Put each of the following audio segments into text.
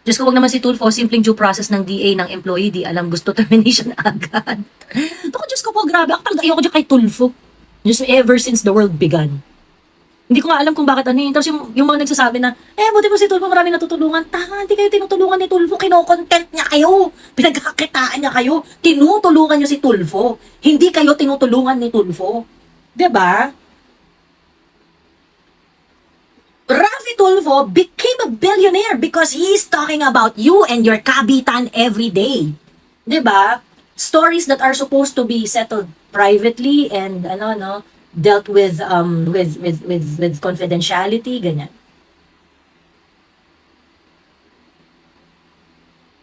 Diyos ko, wag naman si Tulfo, simpleng due process ng DA ng employee, di alam, gusto termination agad. Ako, Diyos ko po, grabe. Ako talaga, ayoko dyan kay Tulfo. Just ever since the world began. Hindi ko nga alam kung bakit ano yun. Tapos yung mga nagsasabi na, buti po si Tulfo, marami natutulungan. Tama, hindi kayo tinutulungan ni Tulfo. Kino-content niya kayo. Pinagkakakitaan niya kayo. Tinutulungan niyo si Tulfo. Hindi kayo tinutulungan ni Tulfo. Diba? Raffy Tulfo became a billionaire because he's talking about you and your kabitan every day. 'Di ba? Stories that are supposed to be settled privately and dealt with with confidentiality, ganyan.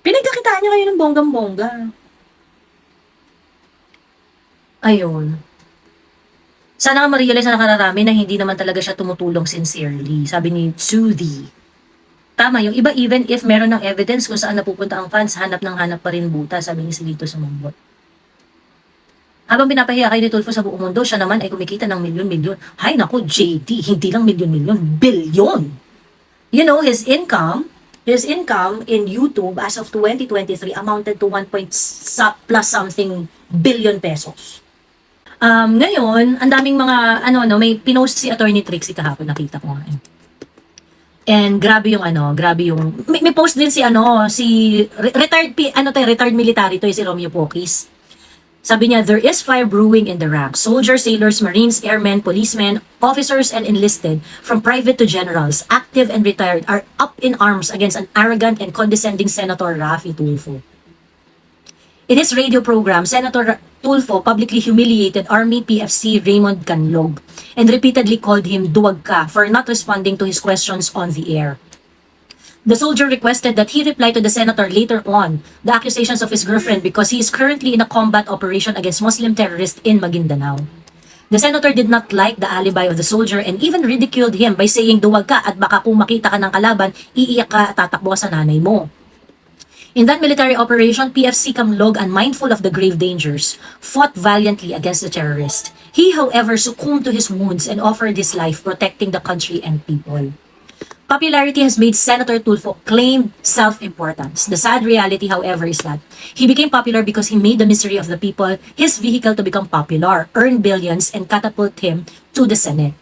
Pinagkakitaan niyo kayo ng bonggang-bongga. Ayun. Sana nga ma-realize na nakararami na hindi naman talaga siya tumutulong sincerely. Sabi ni Tsuthi. Tama, yung iba even if meron ng evidence kung saan napupunta ang fans, hanap pa rin buta, sabi ni Silito Sumumbot. Habang pinapahiya kayo ni Tulfo sa buong mundo, siya naman ay kumikita ng milyon-milyon. Hay nako, JD, hindi lang milyon-milyon, bilyon. You know, his income in YouTube as of 2023 amounted to 1 point plus something billion pesos. Ngayon, ang daming mga, may pinost si Attorney Trixie kahapon, nakita ko nga. And grabe yung may post din si retired military to, si Romeo Poquis. Sabi niya, there is fire brewing in the ranks. Soldiers, sailors, marines, airmen, policemen, officers, and enlisted, from private to generals, active and retired, are up in arms against an arrogant and condescending Senator Raffy Tulfo. In his radio program, Senator Tulfo publicly humiliated Army PFC Raymond Canlog and repeatedly called him duwag ka for not responding to his questions on the air. The soldier requested that he reply to the senator later on the accusations of his girlfriend because he is currently in a combat operation against Muslim terrorists in Maguindanao. The senator did not like the alibi of the soldier and even ridiculed him by saying duwag ka at baka kung makita ka ng kalaban, iiyak ka at tatakbo sa nanay mo. In that military operation, PFC Camlog, unmindful of the grave dangers, fought valiantly against the terrorist. He, however, succumbed to his wounds and offered his life protecting the country and people. Popularity has made Senator Tulfo claim self-importance. The sad reality, however, is that he became popular because he made the misery of the people his vehicle to become popular, earn billions, and catapult him to the Senate.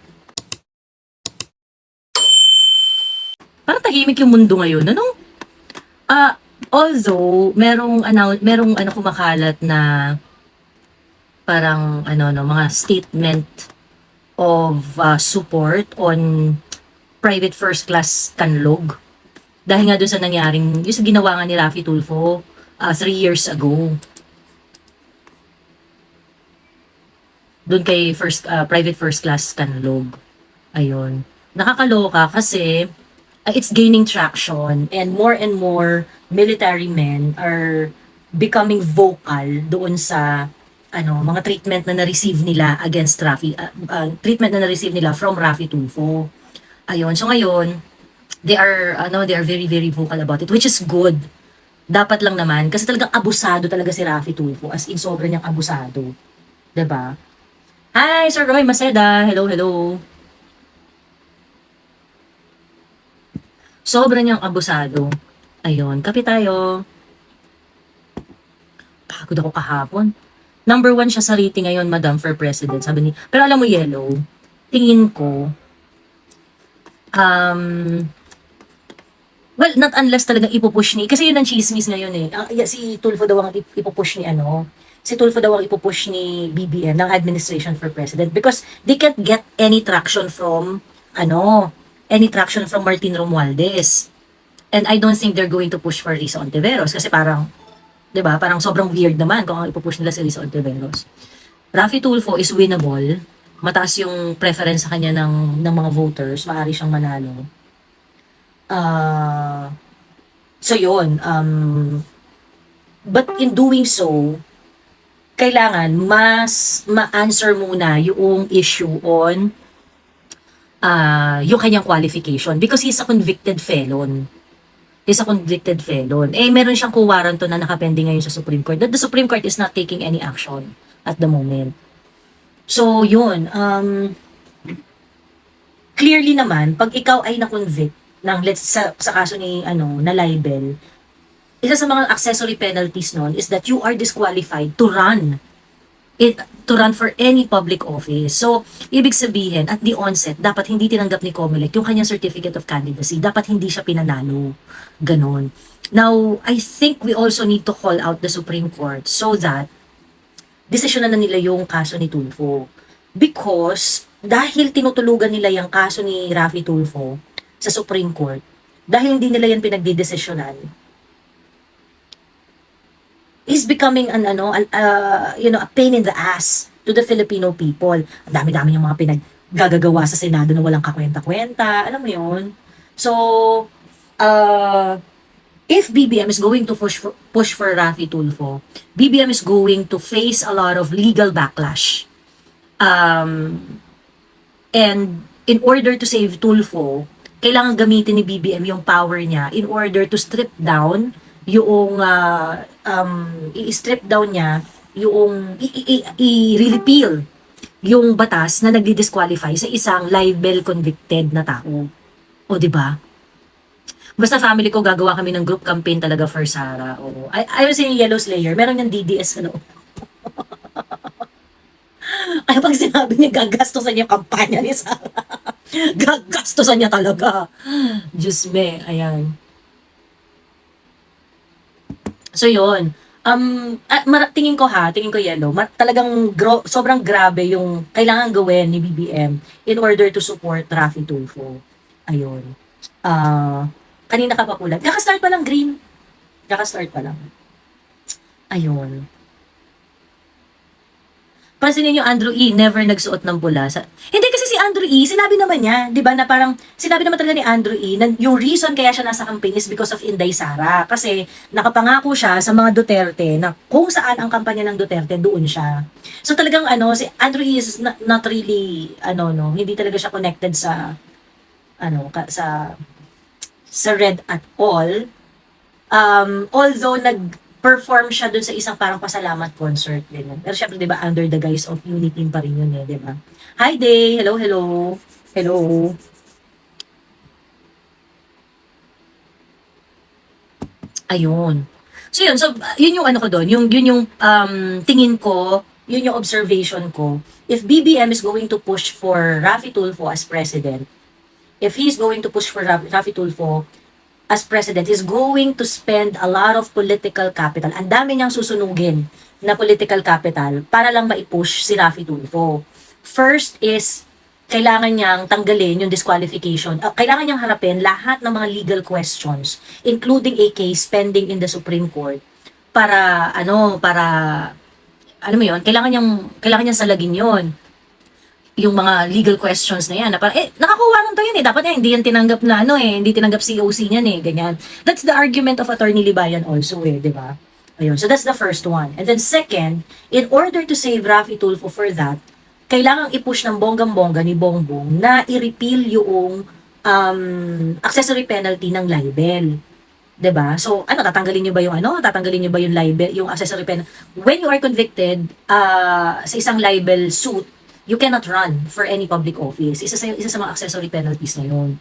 Parang tahimik yung mundo ngayon, ano? Although, merong kumakalat na parang mga statement of support on private first class Canlog. Dahil nga doon sa nangyaring, yung sa ginawa nga ni Raffy Tulfo 3 years ago. Doon kay private first class Canlog. Ayun. Nakakaloka kasi it's gaining traction and more military men are becoming vocal doon sa mga treatment na na-receive nila against Raffy, treatment na na-receive nila from Raffy Tulfo. Ayun, so ngayon they are very very vocal about it, which is good. Dapat lang naman kasi talagang abusado talaga si Raffy Tulfo, as in sobra niyang abusado. 'Di ba? Hi, Sir Roy Maceda. Hello. Sobra niyang abusado. Ayun, kape tayo. Pagod ako kahapon. Number 1 siya sa rating ngayon, Madam, for President. Sabi ni, pero alam mo, Yellow, tingin ko, well, not unless talagang ipupush ni, kasi yun ang chismis ngayon eh. Si Tulfo daw ang ipupush ni si Tulfo daw ang ipupush ni BBM, ng Administration for President, because they can't get any traction from, Martin Romualdez. And I don't think they're going to push for Risa Ontiveros kasi parang, 'di ba? Parang sobrang weird naman kung ang ipupush nila si Risa Ontiveros. Raffy Tulfo is winnable. Mataas yung preference sa kanya ng mga voters, maaari siyang manalo. So yun, but in doing so, kailangan mas ma-answer muna yung issue on yung kanyang qualification because he's a convicted felon. Meron siyang kuwaranto na nakapending ngayon sa Supreme Court that the Supreme Court is not taking any action at the moment. So, yun. Clearly naman, pag ikaw ay na-convict ng sa kaso ni na libel, isa sa mga accessory penalties nun is that you are disqualified to run for any public office. So, ibig sabihin, at the onset, dapat hindi tinanggap ni COMELEC yung kanyang certificate of candidacy. Dapat hindi siya pinanalo. Ganon. Now, I think we also need to call out the Supreme Court so that desisyonan na nila yung kaso ni Tulfo. Because, dahil tinutulugan nila yung kaso ni Raffy Tulfo sa Supreme Court, dahil hindi nila yan pinagdidesisyonan, is becoming a pain in the ass to the Filipino people. Ang dami-dami yung mga pinaggagawa sa Senado na walang kakwenta-kwenta. Alam mo yun? So, if BBM is going to push for Raffy Tulfo, BBM is going to face a lot of legal backlash. And in order to save Tulfo, kailangan gamitin ni BBM yung power niya in order to strip down yung i-strip down niya yung i-repeal yung batas na nagdi-disqualify sa isang libel convicted na tao. O di ba? Basta family ko gagawa kami ng group campaign talaga for Sara. O I was saying Yellow Slayer, meron yung DDS Kaya pag sinabi niya gagastosan yung kampanya ni Sara. Gagastosan niya talaga. Diyos me, ayan. So yun, tingin ko Yellow, talagang sobrang grabe yung kailangan gawin ni BBM in order to support Raffy Tulfo. Ayun. Kanina ka pa pula. Kaka-start pa lang, Green. Kaka-start pa lang. Ayun. Pansinin niyo, Andrew E. never nagsuot ng pula. Hindi kasi si Andrew E. sinabi naman niya, di ba, na parang, sinabi naman talaga ni Andrew E. na yung reason kaya siya nasa campaign is because of Inday Sara. Kasi nakapangako siya sa mga Duterte na kung saan ang kampanya ng Duterte, doon siya. So talagang si Andrew E. is not really, hindi talaga siya connected sa, sa Red at all. Although perform siya dun sa isang parang pasalamat concert din. Pero syempre, di ba, under the guise of unity pa rin yun di ba? Hi, Day! Hello, hello! Hello! Ayun. So yun, yun yung ko doon, yun yung tingin ko, yun yung observation ko. If BBM is going to push for Raffy Tulfo as president, if he's going to push for Raffy Tulfo as president, is going to spend a lot of political capital. Ang dami niyang susunugin na political capital para lang maipush si Raffy Tulfo. First is, kailangan niyang tanggalin yung disqualification. Kailangan niyang harapin lahat ng mga legal questions, including a case pending in the Supreme Court, para, alam mo yun, kailangan niyang salagin yun. Yung mga legal questions na yan, na parang, nakakuha lang to yan dapat hindi yan tinanggap na hindi tinanggap COC niyan ganyan. That's the argument of Attorney Libayan also di ba? Ayun, so that's the first one. And then second, in order to save Raffy Tulfo for that, kailangang i-push ng bonggang-bongga ni Bongbong na i-repeal yung accessory penalty ng libel. 'Di ba? So, tatanggalin niyo ba yung tatanggalin niyo ba yung libel, yung accessory penalty? When you are convicted sa isang libel suit, you cannot run for any public office. Isa sa mga accessory penalties na yun.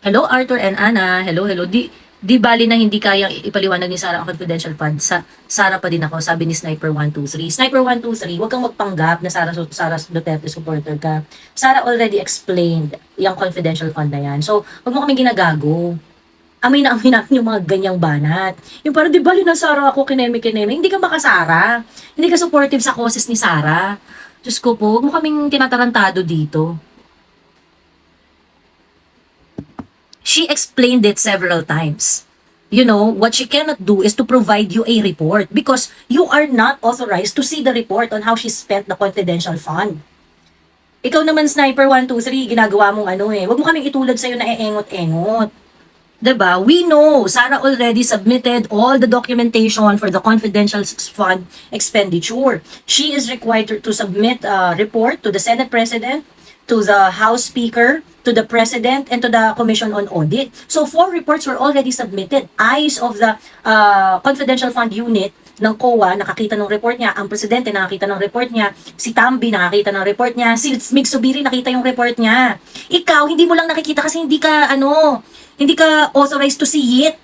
Hello, Arthur and Anna. Hello, hello. Di bali na hindi kayang ipaliwanag ni Sara ang confidential fund. Sara pa din ako, sabi ni Sniper 123. Sniper 123, huwag kang magpanggap na Sara Duterte supporter ka. Sara already explained yung confidential fund na yan. So, huwag mo kaming ginagago. Amin natin yung mga ganyang banat. Yung parang, di bali na Sara ako, kineme. Hindi ka makasara. Hindi ka supportive sa causes ni Sara. Diyos ko po, huwag mo kaming tinatarantado dito. She explained it several times. What she cannot do is to provide you a report because you are not authorized to see the report on how she spent the confidential fund. Ikaw naman, Sniper 123, ginagawa mong huwag mo kaming itulad sa'yo na eengot-engot. Diba? We know, Sara already submitted all the documentation for the confidential fund expenditure. She is required to submit a report to the Senate President, to the House Speaker, to the President, and to the Commission on Audit. So 4 reports were already submitted. Eyes of the confidential fund unit ng COA nakakita ng report niya, ang presidente nakakita ng report niya, si Tambi nakakita ng report niya, si Mig Subiri nakita yung report niya. Ikaw, hindi mo lang nakikita kasi hindi ka, hindi ka authorized to see it.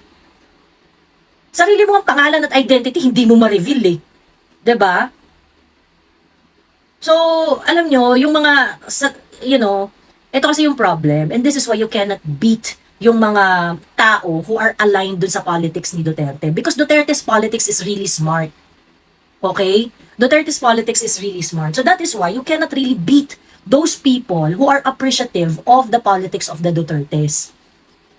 Sarili mo ang pangalan at identity, hindi mo ma-reveal eh. 'Di ba? So, alam nyo, yung mga, ito kasi yung problem. And this is why you cannot beat yung mga tao who are aligned dun sa politics ni Duterte. Because Duterte's politics is really smart. Okay? Duterte's politics is really smart. So that is why you cannot really beat those people who are appreciative of the politics of the Dutertes.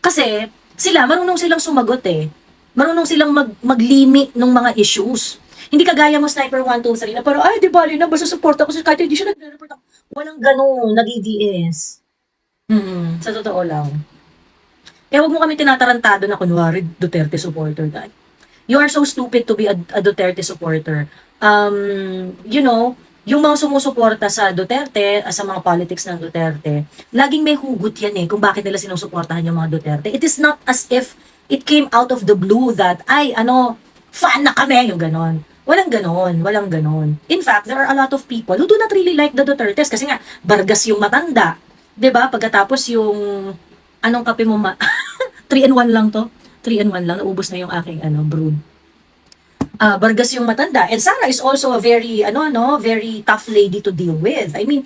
Kasi, marunong silang sumagot eh. Marunong silang mag-limit ng mga issues. Hindi kagaya mo Sniper 1, 2, 3 na parang, ay, di bali na, basta support ako kahit hindi siya nagre-report ako. Walang ganun, nag-EDS. Sa totoo lang. Kaya wag mo kami tinatarantado na kunwari Duterte supporter. You are so stupid to be a Duterte supporter. Yung mga sumusuporta sa Duterte, sa mga politics ng Duterte, laging may hugot yan eh, kung bakit nila sinusuportahan yung mga Duterte. It is not as if it came out of the blue that, fan na kami, yung ganon. Walang ganon. In fact, there are a lot of people who do not really like the Dutertes kasi nga, Vargas yung matanda. 'Di ba? Pagkatapos yung, anong kape mo 3-in-1 lang to. 3-in-1 lang, naubos na yung aking, brood. Vargas yung matanda. And Sara is also a very, very tough lady to deal with. I mean,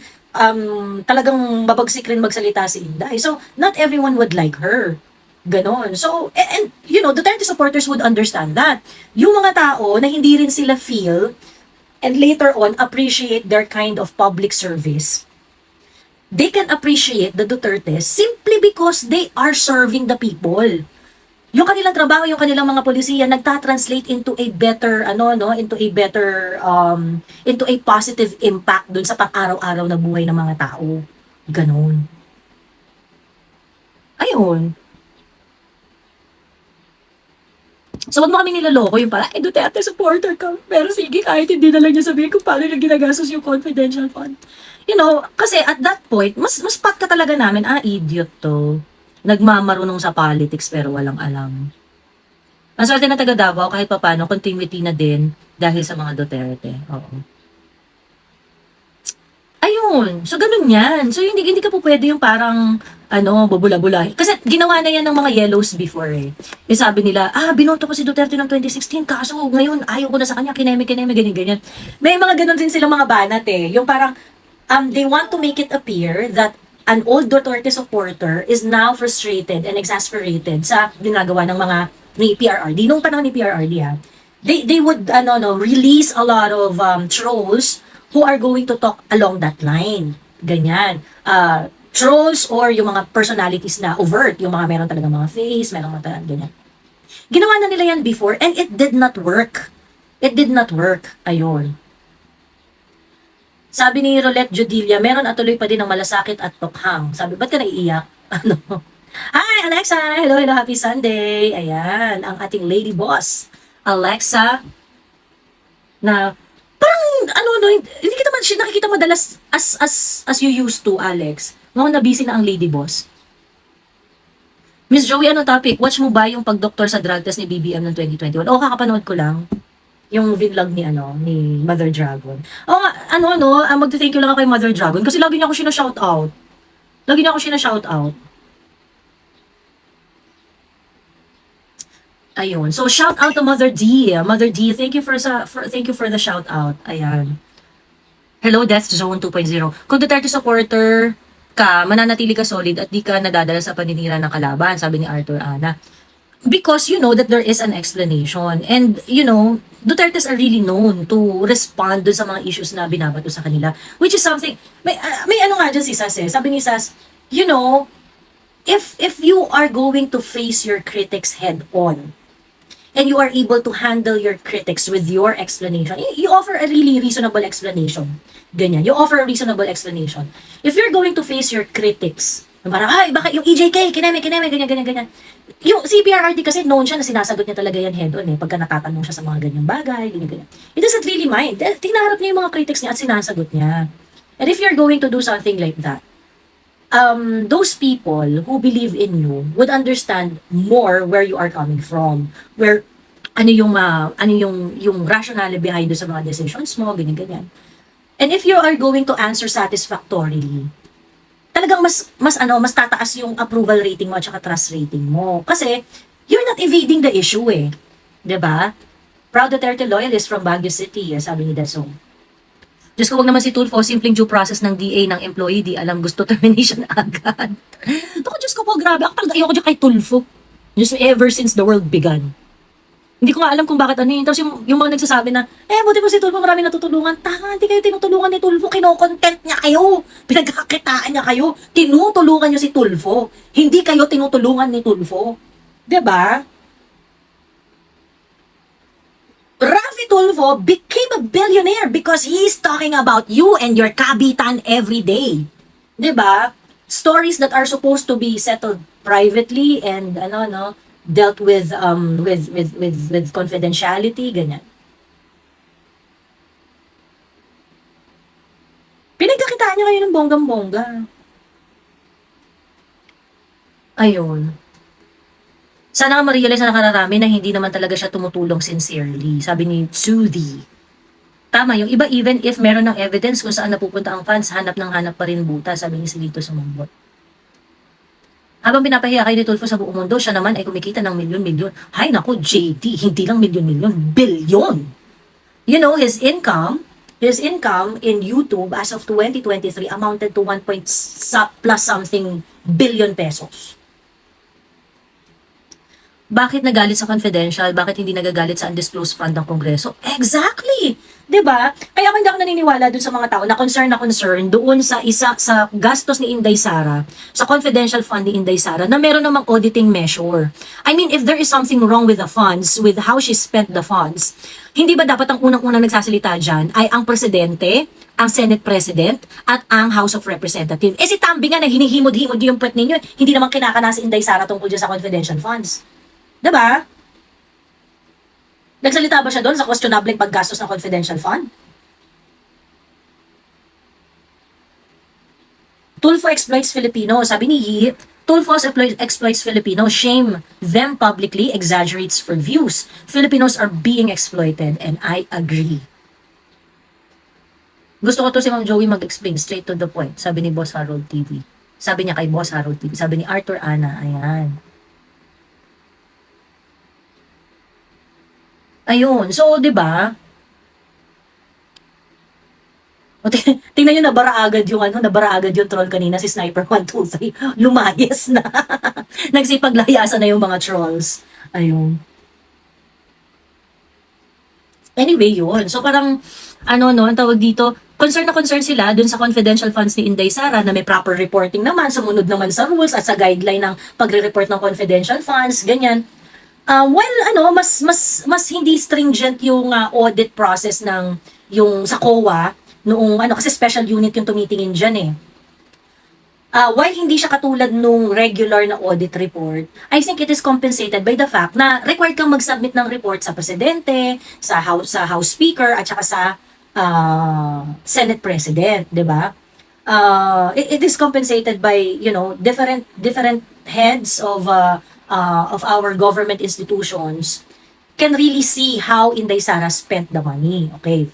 talagang mabagsik rin magsalita si Inday. So, not everyone would like her. Ganon. So, and Duterte supporters would understand that. Yung mga tao na hindi rin sila feel and later on appreciate their kind of public service, they can appreciate the Dutertes simply because they are serving the people. Yung kanilang trabaho, yung kanilang mga polisiya nagta-translate into a better, into a positive impact dun sa pang-araw-araw na buhay ng mga tao. Ganon. Ayun. So, wag mo kami niloloko yung parang, Duterte supporter ka. Pero sige, kahit hindi na lang niya sabihin kung paano niya ginagastos yung confidential fund. Kasi at that point, mas pat ka talaga namin, idiot to. Nagmamarunong sa politics pero walang alam. Ang swerte na taga Davao, kahit papano, continuity na din dahil sa mga Duterte. Oo. Ayun. So, ganun yan. So, hindi ka po pwede yung parang, bubula-bula. Kasi ginawa na yan ng mga yellows before eh. Yung sabi nila, binoto ko si Duterte ng 2016, kaso ngayon ayaw ko na sa kanya, kineme, ganyan. May mga ganun din silang mga banat eh. Yung parang, they want to make it appear that an old Duterte supporter is now frustrated and exasperated sa ginagawa ng mga ni PRRD. Nung panahon ni PRRD they would release a lot of trolls who are going to talk along that line. Ganyan. Trolls or yung mga personalities na overt, yung mga meron talaga mga face, meron mga ganyan. Ginawa na nila yan before and it did not work. Ayun. Sabi ni Rolette Judilia, meron at tuloy pa din ng malasakit at tokhang. Sabi, ba't ka naiiyak? Hi, Alexa! Hello, happy Sunday! Ayan, ang ating lady boss, Alexa, na parang, hindi kita nakikita madalas as you used to, Alex. Ngayon na busy na ang lady boss. Miss Joey, ano topic? Watch mo ba yung pag-doktor sa drug test ni BBM ng 2021? O, kakapanood ko lang yung vlog ni Mother Dragon. Mag-thank you lang ako kay Mother Dragon kasi lagi niya ako sina-shoutout. Ayun. So, shout out to Mother D. Mother D, thank you for the shout out. Ayan. Hello, Death Zone 2.0. Kung Duterte supporter ka, mananatili ka solid at di ka nadadala sa paninira ng kalaban, sabi ni Arthur Ana. Because you know that there is an explanation. And, Dutertes are really known to respond dun sa mga issues na binabato sa kanila. Which is something, may nga dyan si Sas eh. Sabi ni Sas, if you are going to face your critics head on, and you are able to handle your critics with your explanation, you offer a really reasonable explanation. Ganyan. You offer a reasonable explanation. If you're going to face your critics, parang, bakit yung EJK, kineme, ganyan. Yung CPRRD kasi known siya na sinasagot niya talaga yan head-on eh, pagka natatanong siya sa mga ganyang bagay, ganyan. He doesn't really mind. Tinaharap niya yung mga critics niya at sinasagot niya. And if you're going to do something like that, those people who believe in you would understand more where you are coming from, where ano yung rationale behind do sa mga decisions mo, ganyan. And if you are going to answer satisfactorily, talagang mas tataas yung approval rating mo at saka trust rating mo. Kasi, you're not evading the issue eh. 'Di ba? Proud Duterte loyalist from Baguio City, sabi ni Dasong. Diyos ko, wag naman si Tulfo, simpleng due process ng DA ng employee, di alam gusto termination agad. Ako, Diyos ko po, grabe. Ako talaga ayoko dyan kay Tulfo. Just ever since the world began. Hindi ko nga alam kung bakit ano yun. Tapos yung mga nagsasabi na, buti po si Tulfo maraming natutulungan. Tanga, hindi kayo tinutulungan ni Tulfo. Kino-content niya kayo. Pinagkakitaan niya kayo. Tinutulungan niyo si Tulfo. Hindi kayo tinutulungan ni Tulfo. 'Di ba? Raffy Tulfo became a billionaire because he's talking about you and your kabitan every day. 'Di ba? Stories that are supposed to be settled privately and dealt with with confidentiality, ganyan. Pinagkakitaan niya kayo ng bonggang-bongga. Ayun. Sana nga ma-realize na nakararami na hindi naman talaga siya tumutulong sincerely. Sabi ni Tsudi. Tama, yung iba even if meron ng evidence kung saan napupunta ang funds, hanap pa rin buta, sabi ni Silito Sumumbot. Habang pinapahiya kayo ni Tulfo sa buong mundo, siya naman ay kumikita ng milyon-milyon. Hay nako, JT, hindi lang milyon-milyon, bilyon. You know, his income in YouTube as of 2023 amounted to 1 point plus something billion pesos. Bakit nagalit sa confidential? Bakit hindi nagagalit sa undisclosed fund ng Kongreso? Exactly! 'Di ba? Kaya ako hindi ako naniniwala dun sa mga tao na concern doon sa gastos ni Inday Sara, sa confidential fund ni Inday Sara, na meron namang auditing measure. I mean, if there is something wrong with the funds, with how she spent the funds, hindi ba dapat ang unang-unang nagsasalita dyan ay ang presidente, ang Senate President, at ang House of Representatives? Si Tambi nga na hinihimod-himod yung puwet ninyo, hindi naman kinakana si Inday Sara tungkol dyan sa confidential funds. Diba? Nagsalita ba siya doon sa questionable paggastos ng confidential fund? Tulfo exploits Filipino. Sabi ni Yi, Tulfo exploits Filipino. Shame them publicly, exaggerates for views. Filipinos are being exploited and I agree. Gusto ko to si Ma'am Joey mag-explain straight to the point. Sabi ni Boss Harold TV. Sabi niya kay Boss Harold TV. Sabi ni Arthur Ana, ayan. Ayun. So, 'di ba? O, tingnan niyo, nabara agad yung troll kanina, si Sniper 123. Lumayas na. Nagsipaglayasan na yung mga trolls. Ayun. Anyway, yun. So, parang, ang tawag dito, concern sila dun sa confidential funds ni Inday Sara na may proper reporting naman, sumunod naman sa rules at sa guideline ng pagre-report ng confidential funds, ganyan. Mas hindi stringent yung audit process ng yung sa COA noong kasi special unit yung tumitingin diyan eh. While hindi siya katulad nung regular na audit report, I think it is compensated by the fact na required kang mag-submit ng report sa presidente, sa House Speaker at saka sa Senate President, 'di ba? It is compensated by different heads of our government institutions can really see how Inday Sara spent the money. Okay.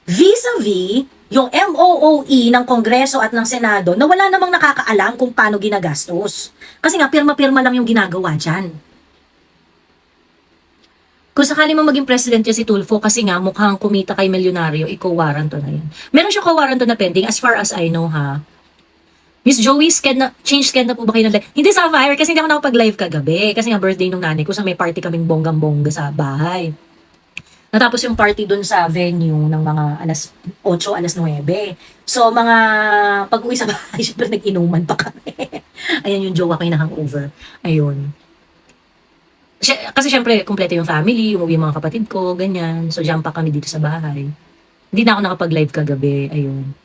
Vis-a-vis yung MOOE ng Kongreso at ng Senado na wala namang nakakaalam kung paano ginagastos. Kasi nga, pirma-pirma lang yung ginagawa dyan. Kung sakali mo maging presidente si Tulfo kasi nga mukhang kumita kay milyonaryo, i-co-warranto na yan. Meron siya co-warranto na pending as far as I know ha. Miss Joey, change na po ba kayo ng live? Hindi sa Sapphire kasi hindi ako nakapag-live kagabi. Kasi nga birthday nung nanay ko, sa may party kaming bonggang-bongga sa bahay. Natapos yung party dun sa venue ng mga alas 8, alas 9. So, pag-uwi sa bahay, syempre nag-inuman pa kami. Ayan yung jowa ko yung hangover. Ayun. Kasi syempre, kompleto yung family, umuwi yung mga kapatid ko, ganyan. So, jump pa kami dito sa bahay. Hindi na ako nakapag-live kagabi. Ayun.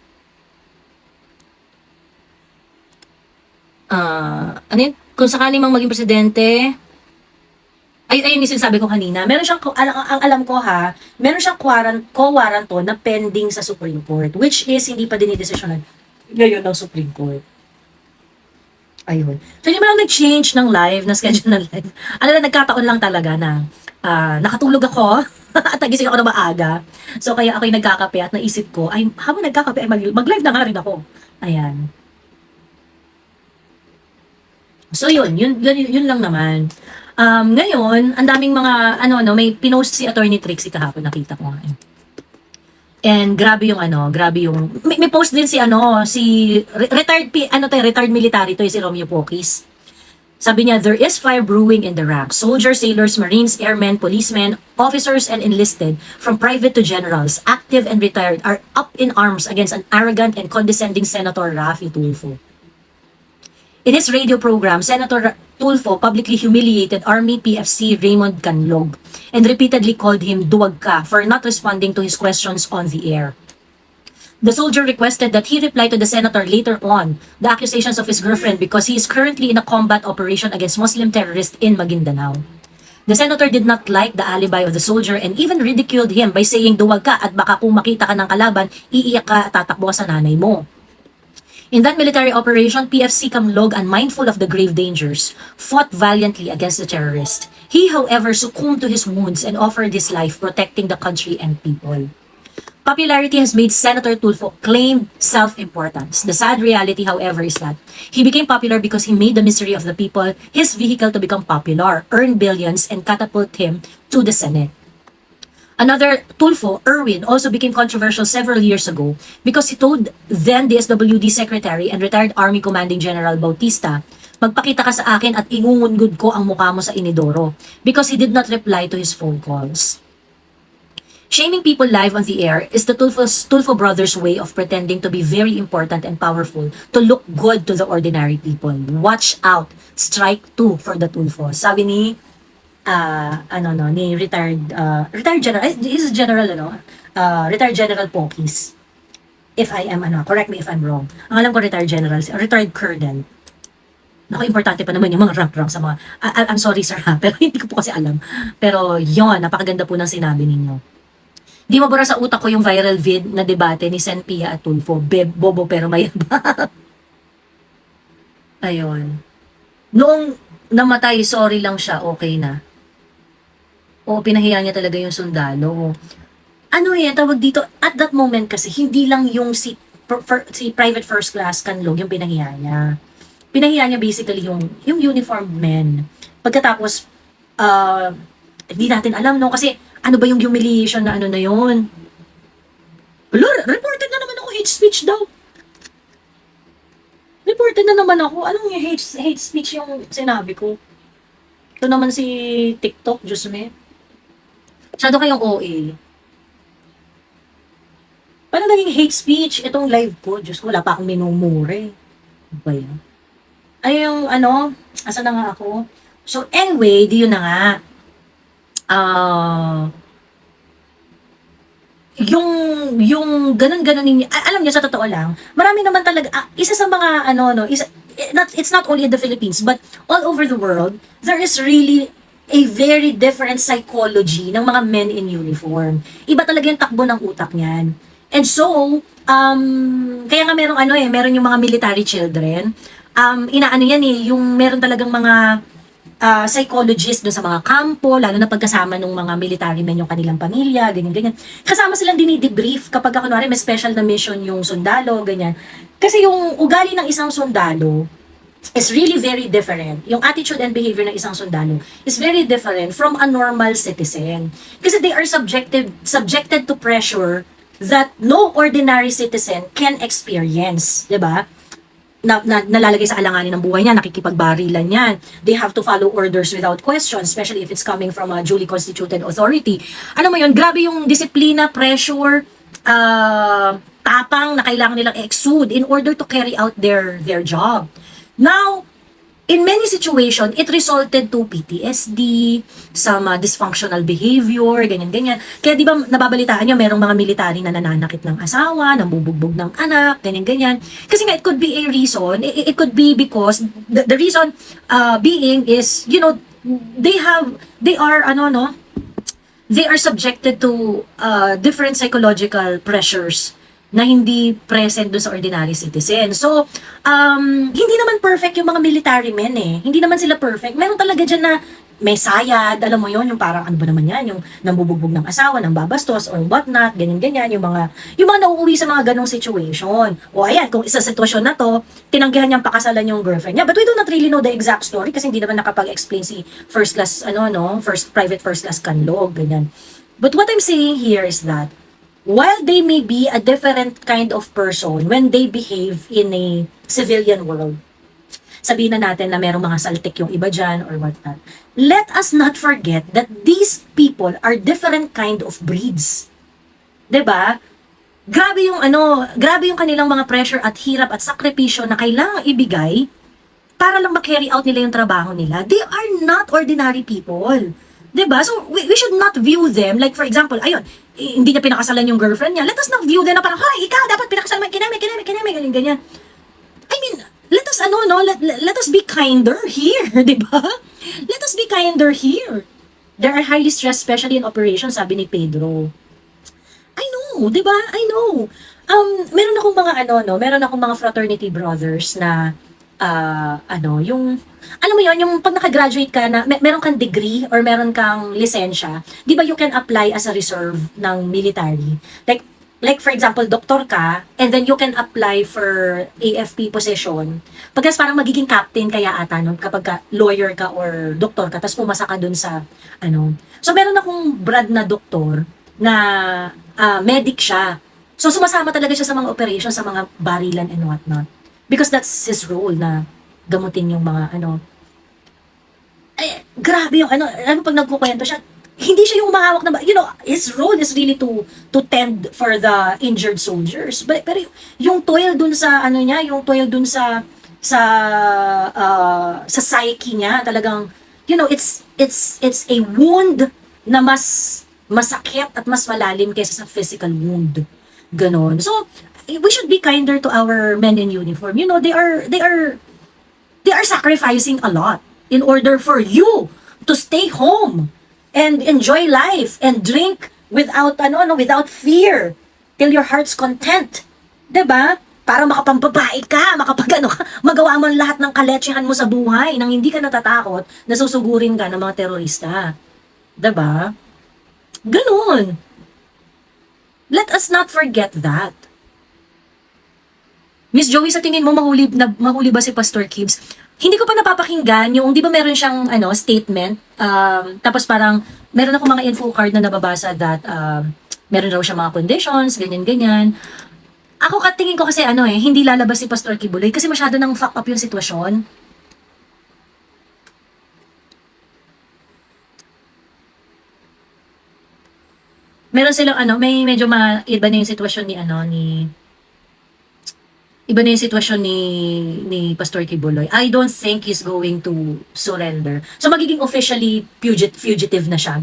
Kung sakali mang maging presidente, ayun yung sinasabi ko kanina, meron siyang, ang alam ko ha, meron siyang co-warranto na pending sa Supreme Court, which is hindi pa dinidesisyonan ngayon ng Supreme Court. Ayun. So, hindi mo lang nag-change ng live, na schedule ng live. Nagkataon lang talaga na nakatulog ako at nagising ako na maaga. So kaya ako'y nagkakape at naisip ko, ay habang nagkakape ay mag-live na nga rin ako. Ayan. So yun lang naman. Ngayon, ang daming mga, may pinost si Attorney Trixie kahapon, nakita ko nga. And grabe yung may post din si retired military to, si Romeo Poquis. Sabi niya, there is fire brewing in the ranks. Soldiers, sailors, marines, airmen, policemen, officers, and enlisted, from private to generals, active and retired, are up in arms against an arrogant and condescending Senator Raffy Tulfo. In his radio program, Senator Tulfo publicly humiliated Army PFC Raymond Canlog and repeatedly called him duwag ka for not responding to his questions on the air. The soldier requested that he reply to the senator later on the accusations of his girlfriend because he is currently in a combat operation against Muslim terrorists in Maguindanao. The senator did not like the alibi of the soldier and even ridiculed him by saying duwag ka at baka kung makita ka ng kalaban, iiyak ka at tatakbo sa nanay mo. In that military operation, PFC Camlog, unmindful of the grave dangers, fought valiantly against the terrorist. He, however, succumbed to his wounds and offered his life protecting the country and people. Popularity has made Senator Tulfo claim self-importance. The sad reality, however, is that he became popular because he made the misery of the people his vehicle to become popular, earn billions, and catapult him to the Senate. Another Tulfo, Erwin, also became controversial several years ago because he told then DSWD Secretary and retired Army Commanding General Bautista, magpakita ka sa akin at ingungungod ko ang mukha mo sa inidoro, because he did not reply to his phone calls. Shaming people live on the air is the Tulfo brothers' way of pretending to be very important and powerful to look good to the ordinary people. Watch out! Strike 2 for the Tulfo. Sabi ni retired general, he's general, retired General Poquis. If I am, correct me if I'm wrong. Ang alam ko retired general, retired colonel. Naku, importante pa naman yung mga rank sa mga, I'm sorry sir ha, pero hindi ko po kasi alam. Pero yon, napakaganda po ng sinabi ninyo. Di mabura sa utak ko yung viral vid na debate ni Sen Pia at Tulfo. Bobo pero mayabang. Ayun. Noong namatay, sorry lang siya, okay na. O pinahiya niya talaga yung sundalo. Tawag dito, at that moment kasi, hindi lang yung si Private First Class Canlog yung pinahiya niya. Pinahiya niya basically yung uniformed men. Pagkatapos, hindi natin alam, no? Kasi, ano ba yung humiliation na na yun? Reported na naman ako, hate speech daw. Reported na naman ako. Anong yung hate speech yung sinabi ko? Ito naman si TikTok, Diyos me. Masyado kayong OA. Paano naging hate speech? Itong live ko, Diyos ko, wala pa akong minumure. Ano ba yan? Ay yung asa na nga ako? So anyway, di yun na nga. Yung ganun-ganun ninyo, alam niyo, sa totoo lang, marami naman talaga, isa sa mga, it's not only in the Philippines, but all over the world, there is really a very different psychology ng mga men in uniform. Iba talaga yung takbo ng utak niyan. And so, kaya nga meron yung mga military children, yung meron talagang mga psychologist doon sa mga kampo, lalo na pagkasama ng mga military men yung kanilang pamilya, ganyan-ganyan. Kasama silang dinidebrief kapag kunwari may special na mission yung sundalo, ganyan. Kasi yung ugali ng isang sundalo is really very different. Yung attitude and behavior ng isang sundalo is very different from a normal citizen. Kasi they are subjected to pressure that no ordinary citizen can experience, 'di ba? Nalalagay sa alanganin ng buhay niya, nakikipagbarilan yan. They have to follow orders without question, especially if it's coming from a duly constituted authority. Ano mo yun, grabe yung disiplina, pressure, tapang na kailangan nilang exude in order to carry out their job. Now, in many situations, it resulted to PTSD, some dysfunctional behavior, ganyan-ganyan. Kaya di ba nababalitaan nyo, merong mga military na nananakit ng asawa, nambubugbog ng anak, ganyan-ganyan. Kasi nga, it could be a reason, it could be because, the reason being is, they are subjected to different psychological pressures na hindi present doon sa ordinary citizen. So, hindi naman perfect yung mga military men eh. Hindi naman sila perfect. Meron talaga dyan na may sayad, alam mo yon, yung parang ano ba naman yan, yung nambubugbog ng asawa, ng babastos, or whatnot, ganyan-ganyan, yung mga nauuwi sa mga ganong situation. O ayan, kung isa sitwasyon na to, tinanggihan niyang pakasalan yung girlfriend niya. But we do not really know the exact story kasi hindi naman nakapag-explain si first class, private first class Canlog, ganyan. But what I'm saying here is that, while they may be a different kind of person when they behave in a civilian world, sabihin na natin na merong mga saltik yung iba dyan or whatnot, let us not forget that these people are different kind of breeds. 'Di ba? Grabe yung kanilang mga pressure at hirap at sakripisyo na kailangang ibigay para lang ma-carry out nila yung trabaho nila. They are not ordinary people. 'Di ba? So, we should not view them, like for example, ayun, hindi niya pinakasalan yung girlfriend niya. Let us not view them na parang, hoy, ikaw, dapat pinakasalan mo, kineme, ganyan. I mean, let us let us be kinder here, 'di ba? Let us be kinder here. They are highly stressed, especially in operations, sabi ni Pedro. I know, 'di ba? I know. Meron akong mga fraternity brothers na yung alam mo yon, yung pag naka-graduate ka na meron kang degree or meron kang lisensya, 'di ba you can apply as a reserve ng military. Like for example, doktor ka, and then you can apply for AFP position. Pagkas parang magiging captain kaya ata nun, kapag lawyer ka or doktor ka, tapos pumasa ka dun sa, So, meron akong brad na doktor na medic siya. So, sumasama talaga siya sa mga operations, sa mga barilan and whatnot. Because that's his role na gamutin yung mga, grabe yung, pag nagkukwento siya, hindi siya yung umahawak na, his role is really to tend for the injured soldiers. Pero yung toil dun sa, yung toil dun sa psyche niya, talagang, it's a wound na mas masakit at mas malalim kaysa sa physical wound. Ganon. So, we should be kinder to our men in uniform. They are sacrificing a lot in order for you to stay home and enjoy life and drink without fear till your heart's content. 'Di ba? Para makapambabae ka, magawa mo lahat ng kaletsehan mo sa buhay nang hindi ka natatakot na susugurin ka ng mga terorista. 'Di ba? Ganun. Let us not forget that. Miss Joey, sa tingin mo mahuli ba si Pastor Kibbs? Hindi ko pa napapakinggan yung, di ba meron siyang statement, tapos parang meron ako mga info card na nababasa that meron raw siya mga conditions, ganyan. Ako katingin ko kasi hindi lalabas si Pastor Kibuloy kasi masyado nang fuck up yung sitwasyon. Meron silang may medyo iba na yung sitwasyon iba na yung sitwasyon ni Pastor Kibuloy. I don't think he's going to surrender. So, magiging officially fugitive na siya.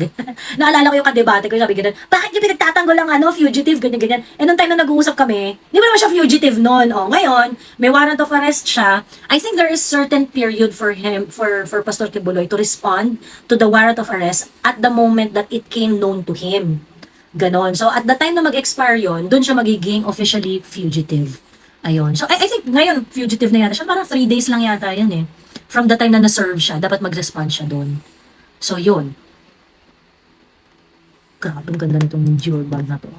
Naalala ko yung kadebate ko, sabi ganun, bakit niyo pinagtatanggol ang fugitive, ganyan. And nung time na nag-uusap kami, di ba naman siya fugitive noon? Ngayon, may warrant of arrest siya. I think there is certain period for him, for Pastor Kibuloy to respond to the warrant of arrest at the moment that it came known to him. Ganon. So, at the time na mag-expire yun, dun siya magiging officially fugitive. Ayun. So, I think ngayon, fugitive na yata siya. Parang 3 days lang yata yan eh. From the time na na-serve siya, dapat mag-respond siya doon. So, yun. Grabe, ang ganda nitong Dior bag na to.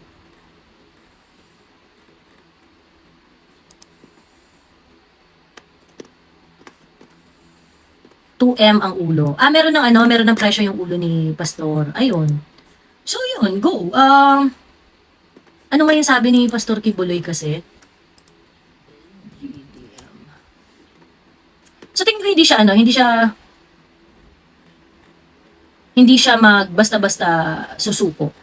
$2M ang ulo. Meron ng presyo yung ulo ni Pastor. Ayun. So, yun. Go. Ano nga yung sabi ni Pastor Kibuloy kasi? So, tingin ko hindi siya basta-basta susuko.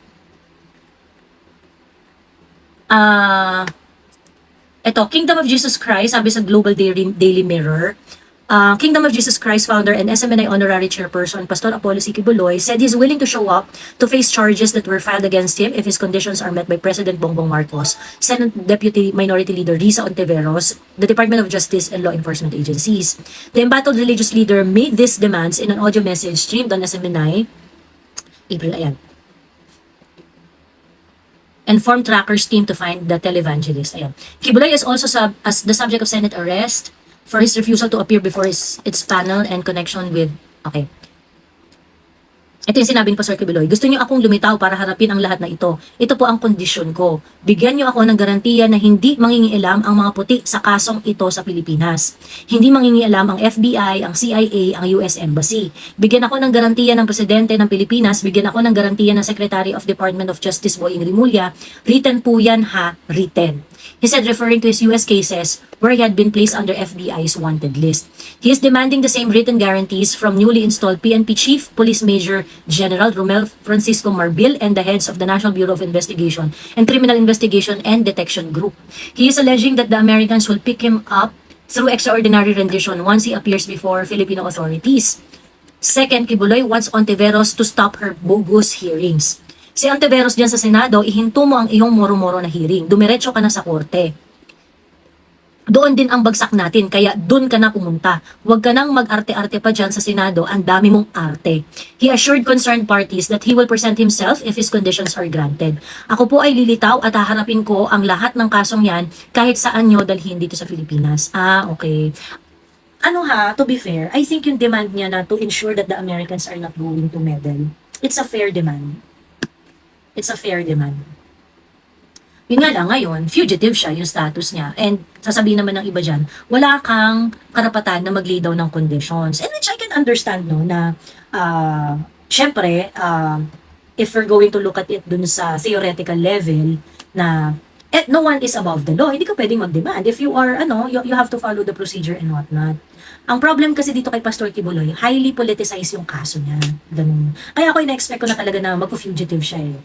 Ito, Kingdom of Jesus Christ, sabi sa Global Daily Mirror, Kingdom of Jesus Christ founder and SMNI honorary chairperson, Pastor Apollo C. Kibuloy, said he's willing to show up to face charges that were filed against him if his conditions are met by President Bongbong Marcos, Senate Deputy Minority Leader Risa Ontiveros, the Department of Justice and law enforcement agencies. The embattled religious leader made these demands in an audio message streamed on SMNI, April, and formed trackers team to find the televangelist. Kibuloy is also as the subject of Senate arrest for his refusal to appear before its panel and connection with, Ito yung sinabi ni Pastor Kibuloy, gusto niyo akong lumitaw para harapin ang lahat na ito. Ito po ang kondisyon ko. Bigyan niyo ako ng garantiya na hindi mangingialam ang mga puti sa kasong ito sa Pilipinas. Hindi mangingialam ang FBI, ang CIA, ang US Embassy. Bigyan ako ng garantiya ng Presidente ng Pilipinas, bigyan ako ng garantiya ng Secretary of Department of Justice Boying Rimulya. Written po yan ha, written. He said, referring to his US cases where he had been placed under FBI's wanted list. He is demanding the same written guarantees from newly installed PNP Chief Police Major General Romel Francisco Marbil and the heads of the National Bureau of Investigation and Criminal Investigation and Detection Group. He is alleging that the Americans will pick him up through extraordinary rendition once he appears before Filipino authorities. Second, Kibuloy wants Ontiveros to stop her bogus hearings. Si Ontiveros dyan sa Senado, ihinto mo ang iyong moro-moro na hearing. Dumiretso ka na sa korte. Doon din ang bagsak natin, kaya doon ka na pumunta. Huwag ka nang mag-arte-arte pa dyan sa Senado, ang dami mong arte. He assured concerned parties that he will present himself if his conditions are granted. Ako po ay lilitaw at haharapin ko ang lahat ng kasong yan kahit saan nyo dalhin dito sa Pilipinas. Okay. Ano ha, to be fair, I think yung demand niya na to ensure that the Americans are not going to meddle. It's a fair demand. It's a fair demand. Yun nga lang, ngayon, fugitive siya, yung status niya. And sasabihin naman ng iba dyan, wala kang karapatan na mag-lay down ng conditions. And which I can understand, no, na, syempre, if we're going to look at it dun sa theoretical level, na, no one is above the law, hindi ka pwedeng mag-demand. If you are, you have to follow the procedure and whatnot. Ang problem kasi dito kay Pastor Kibuloy, highly politicized yung kaso niya. Ganun. Kaya ako ina-expect ko na talaga na mag-fugitive siya eh.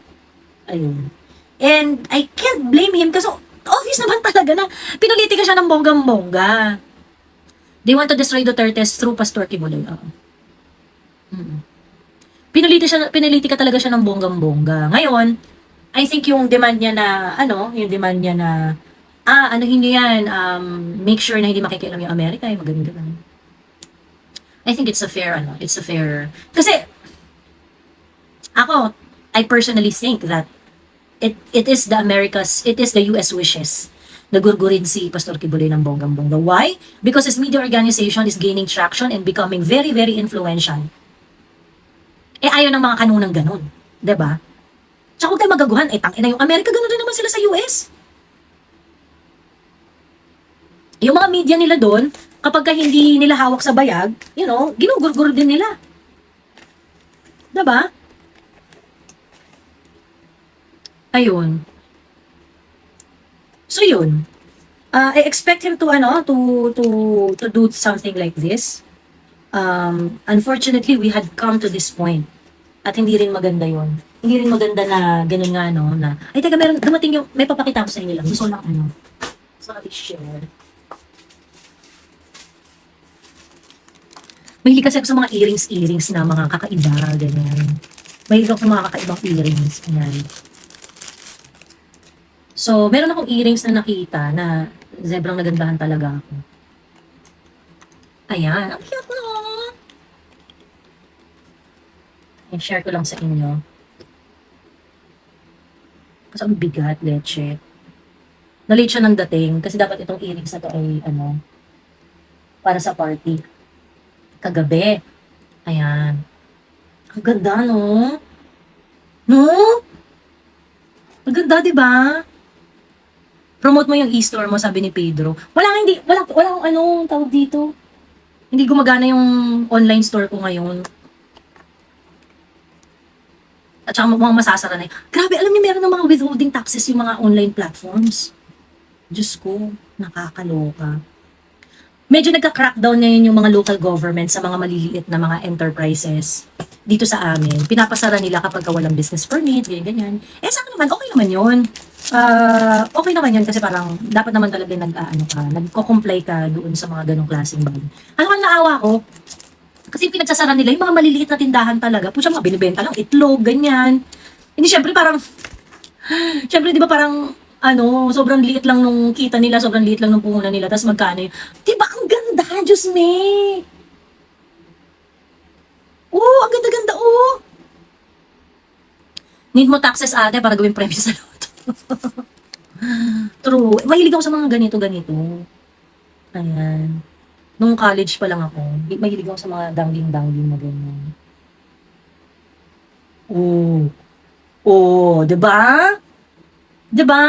Ayun. And I can't blame him kasi obvious naman talaga na pinulitika siya ng bonggang-bongga. They want to destroy Duterte's through Pastor Kibuloy. Pinalitika talaga siya ng bonggang-bongga. Ngayon, I think yung demand niya na, niyo yan, make sure na hindi makikialam yung Amerika, yung magaling-galing. I think it's a fair, kasi, I personally think that it is the US wishes na gurgurin si Pastor Kibuloy ng bonggang-bongga. Why? Because his media organization is gaining traction and becoming very, very influential. Ayaw ng mga kanunang ganun. Diba? Tsaka huwag tayo magaguhan, tangina yung Amerika, ganun rin naman sila sa US. Yung mga media nila doon, kapag hindi nila hawak sa bayag, ginugurgur din nila. Diba? Ayun. So yun. I expect him to do something like this. Unfortunately, we had come to this point. At hindi rin maganda yun. Hindi rin maganda na ganun nga, na, ay, teka, dumating yung, may papakita ko sa inyo lang. Gusto lang, sorry, share. Mahilig kasi ako sa mga earrings na mga kakaiba, ganyan. Mahilig ako sa mga kakaibang earrings, ganyan. So, meron akong earrings na nakita na zebrang nagandahan talaga ako. Ayan, ang cute mo. I-share ko lang sa inyo. Kasi ang bigat, leche. Na-late siya ng dating kasi dapat itong earrings na to ay para sa party. Kagabi. Ayan. Ang ganda, no? No? Ang ganda, di ba? Promote mo yung e-store mo, sabi ni Pedro. Walang tawag dito. Hindi gumagana yung online store ko ngayon. At saka mga masasara na yun. Grabe, alam niyo meron ng mga withholding taxes yung mga online platforms. Diyos ko, nakakaloka. Medyo nagka-crackdown ngayon yung mga local government sa mga maliliit na mga enterprises dito sa amin. Pinapasara nila kapag walang business permit, ganyan. Sa akin naman, okay naman yun. Okay naman yun kasi parang dapat naman talaga nagko-comply ka doon sa mga ganong klaseng bagay. Ano ang naawa ko? Kasi pinagsasara nila yung mga maliliit na tindahan talaga. Pucha, mga binibenta lang, itlog, ganyan. Hindi, syempre di ba parang, sobrang liit lang nung kita nila, sobrang liit lang nung puhunan nila, tapos magkano yun. Diba, ang ganda, Diyos me! Ang ganda-ganda, Need mo taxes, ate, para gawing premise sa loto. True. Mahilig ako sa mga ganito. Ayan. Nung college pa lang ako, mahilig ako sa mga dangling na ganyan. Oh, oh, 'di ba? 'Di ba?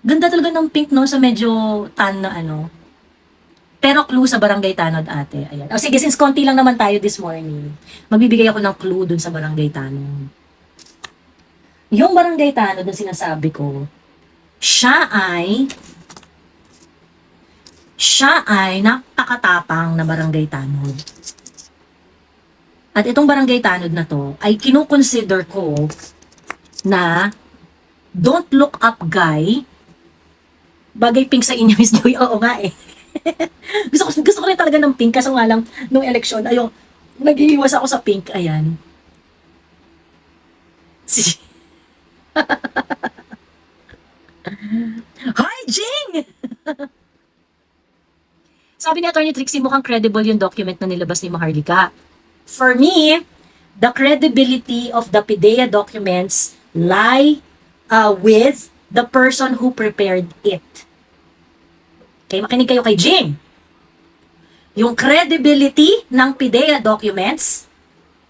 Ganda talaga ng pink no sa medyo tan na ano. Pero clue sa Barangay Tanod ate. Ayan. O sige, since konti lang naman tayo this morning, magbibigay ako ng clue dun sa Barangay Tanod. Yung Barangay Tanod na sinasabi ko, siya ay napakatapang na Barangay Tanod. At itong Barangay Tanod na to ay kinukonsider ko na don't look up guy. Bagay pink sa inyo, Miss Joy. Oo nga eh. gusto ko rin talaga ng pink kaso nga lang nung eleksyon, nag-iiwas ako sa pink. Ayan. Hi, Jing! Sabi ni Atty. Trixie, mukhang credible yung document na nilabas ni Maharlika. For me, the credibility of the PIDEA documents lie with the person who prepared it. Okay, makinig kayo kay Jing. Yung credibility ng PIDEA documents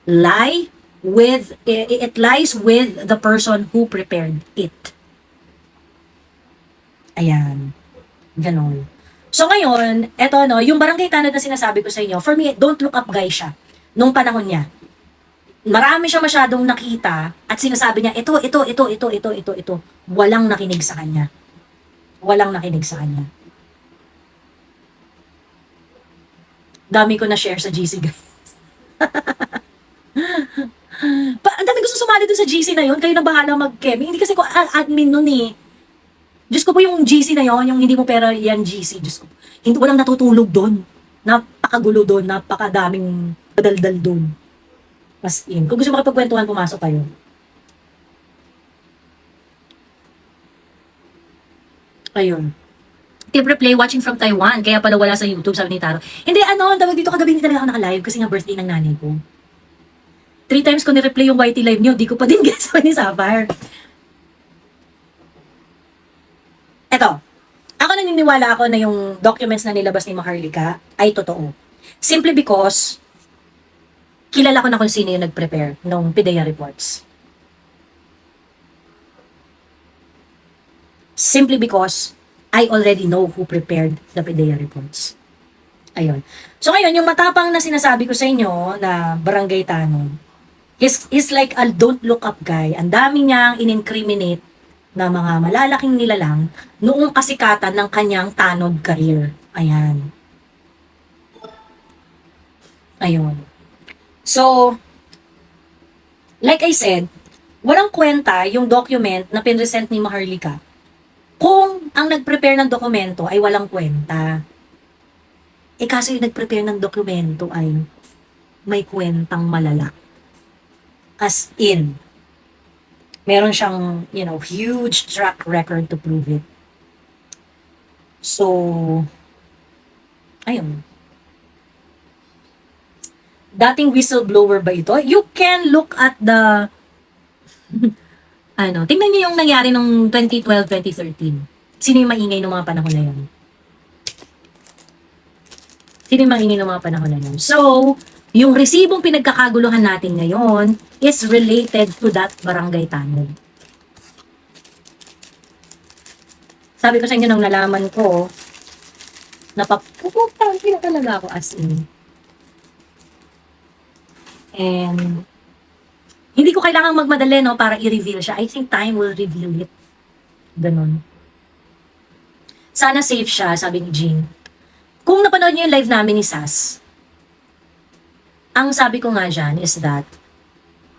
it lies with the person who prepared it. Ayan. Ganon. So ngayon, eto no, yung Barangay Tanod na sinasabi ko sa inyo, for me, don't look up guy siya. Nung panahon niya. Marami siya masyadong nakita at sinasabi niya, ito. Walang nakinig sa kanya. Walang nakinig sa kanya. Dami ko na share sa GC, guys. Ang dami gusto sumali dun sa GC na yon. Kayo na bahala mag-chem. Hindi kasi ko admin nun eh. Diyos ko po yung GC na yon, yung hindi mo pera yan GC. Diyos ko. Hindi walang natutulog doon. Napakagulo doon. Napakadaming padaldal doon. As in. Kung gusto makipagkwentuhan, pumasok kayo. Ayun. Tip replay watching from Taiwan. Kaya pala wala sa YouTube, sabi ni Taro. Hindi, tawag dito kagabi, hindi talaga ako naka-live kasi nga birthday ng nanay ko. 3 times ko ni-replay yung YT live niyo, di ko pa din guess ni Sapphire. Eto, ako naniniwala ako na yung documents na nilabas ni Maharlika ay totoo. Simply because, kilala ko na kung sino yung nag-prepare ng PIDEA reports. Simply because, I already know who prepared the PIDEA reports. Ayun. So ngayon, yung matapang na sinasabi ko sa inyo na Barangay Tanod, is like a don't look up guy. Ang dami niyang in-incriminate na mga malalaking nilalang noong kasikatan ng kanyang Tanod career. Ayan. Ayun. So, like I said, walang kwenta yung document na pinresent ni Maharlika kung ang nag-prepare ng dokumento ay walang kwenta. Kaso yung nag-prepare ng dokumento ay may kwentang malala. As in, meron siyang, huge track record to prove it. So, ayun. Dating whistleblower ba ito? You can look at the tingnan niyo yung nangyari nung 2012-2013. Sino yung maingay ng mga panahon na yun? Sino yung maingay ng mga panahon na yun? So, yung resibong pinagkakaguluhan natin ngayon is related to that Barangay Tanod. Sabi ko sa inyo nung nalaman ko, napapuputang na talaga ako as in. And, hindi ko kailangang magmadali, no, para i-reveal siya. I think time will reveal it. Ganon. Sana safe siya, sabi ni Jean. Kung napanood niyo yung live namin ni Sas, ang sabi ko nga dyan is that,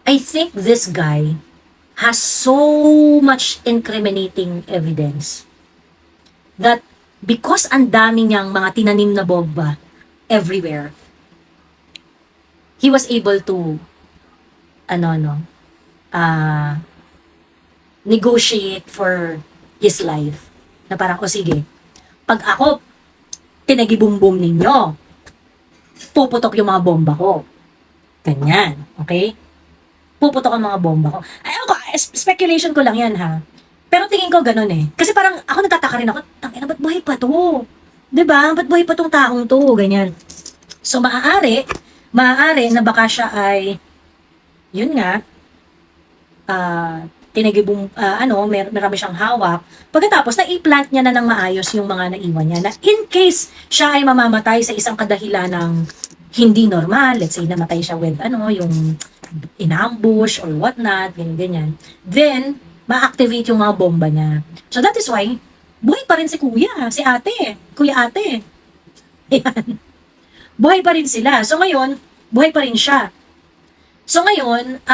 I think this guy has so much incriminating evidence that because ang dami niyang mga tinanim na bomba everywhere, he was able to negotiate for his life. Na parang, sige, pag ako tinagibumbum ninyo, puputok yung mga bomba ko. Ganyan, okay? Puputok ang mga bomba ko. Speculation ko lang yan, ha? Pero tingin ko ganun eh. Kasi parang ako nagtataka rin ako, ba't buhay pa to? Diba? Ba't buhay pa tong taong to? Ganyan. So, maaari na baka siya ay yun nga, tinagibong, marami siyang hawak. Pagkatapos, na-implant niya na ng maayos yung mga naiwan niya na in case siya ay mamamatay sa isang kadahilan ng hindi normal, let's say namatay siya with yung in-ambush or whatnot, ganyan-ganyan, then, ma-activate yung mga bomba niya. So that is why, buhay pa rin si kuya, si ate, kuya ate. Ayan. Buhay pa rin sila. So ngayon, buhay pa rin siya. So ngayon,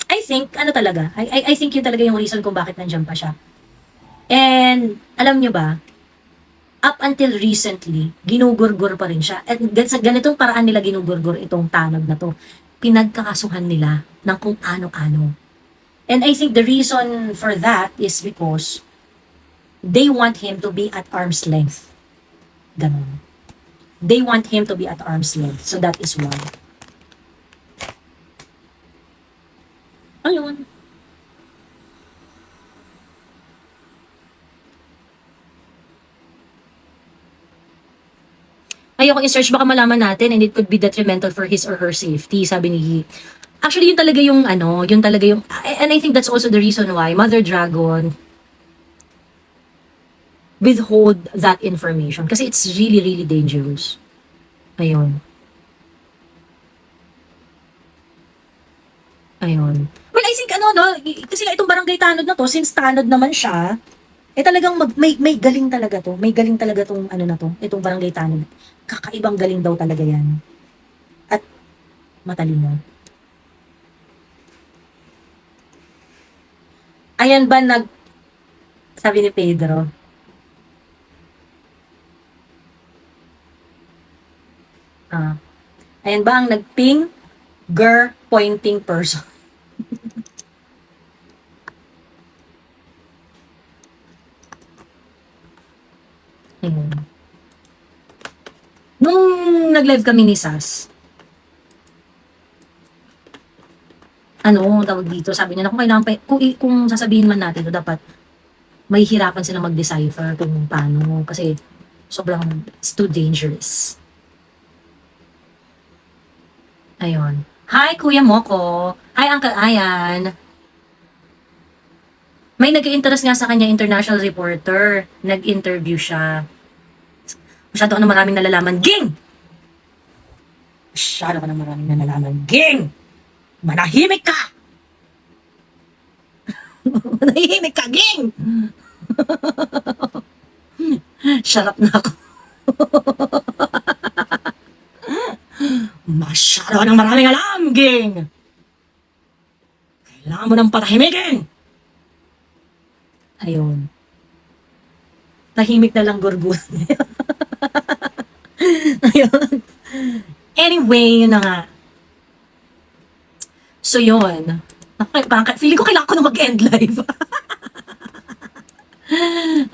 I think, I think yun talaga yung reason kung bakit nandiyan pa siya. And, alam nyo ba, up until recently, ginugurgur pa rin siya. At sa ganitong paraan nila ginugurgur itong tanod na to, pinagkakasuhan nila ng kung ano-ano. And I think the reason for that is because they want him to be at arm's length. Ganun. They want him to be at arm's length. So that is why. Ayun. Ayoko i-search, baka malaman natin and it could be detrimental for his or her safety, sabi ni Yi. Actually, yun talaga yung and I think that's also the reason why Mother Dragon withhold that information kasi it's really, really dangerous. Ayun. Ayun. Well, I think kasi itong barangay tanod na to, since tanod naman siya, talagang may galing talaga to. May galing talaga tong na to, itong barangay tanod. Kakaibang galing daw talaga yan. At matalino. Ayan ba sabi ni Pedro, ayan ba ang nagping pointing person? Ayun. Nung nag-live kami ni Sas, tawag dito, sabi niya na kung sasabihin man natin, dapat may hirapan sila mag-decipher kung paano, kasi sobrang it's too dangerous. Ayun. Hi, Kuya Moko. Hi, Uncle Ayan. May nag-interest nga sa kanya, international reporter. Nag-interview siya. Masyado ka na maraming nalalaman. Ging! Masyado ka na maraming nalalaman. Ging! Manahimik ka! Manahimik ka, Ging! Sarap na ako. Masyado ka ng maraming alam, Ging! Kailangan mo ng patahimikin! Ayun. Tahimik na lang gurgun. Ayun. Anyway, yun na nga. So, yun. Feeling ko kailangan ko na mag-end live.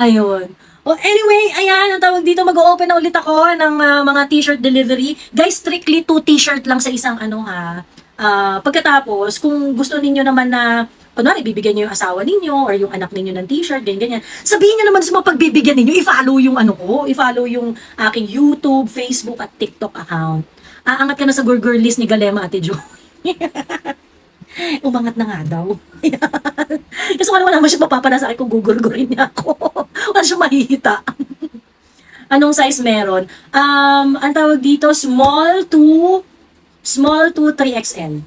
Ayun. Oh, anyway, ayan, ang tawag dito, mag-open na ulit ako ng mga t-shirt delivery. Guys, strictly 2 t-shirt lang sa isang pagkatapos, kung gusto ninyo naman na kunwari, bibigyan nyo yung asawa ninyo or yung anak ninyo ng t-shirt, ganyan. Sabihin nyo naman sa mga pagbibigyan ninyo, i-follow yung i-follow yung aking YouTube, Facebook, at TikTok account. Aangat ka na sa gurgur list ni Galema, Ate Jo. Umangat na nga daw. Kasi wala naman siya mapapala sa akin kung gugurgurin niya ako. Wala siya mahihita. Anong size meron? Ang tawag dito, small to 3XL.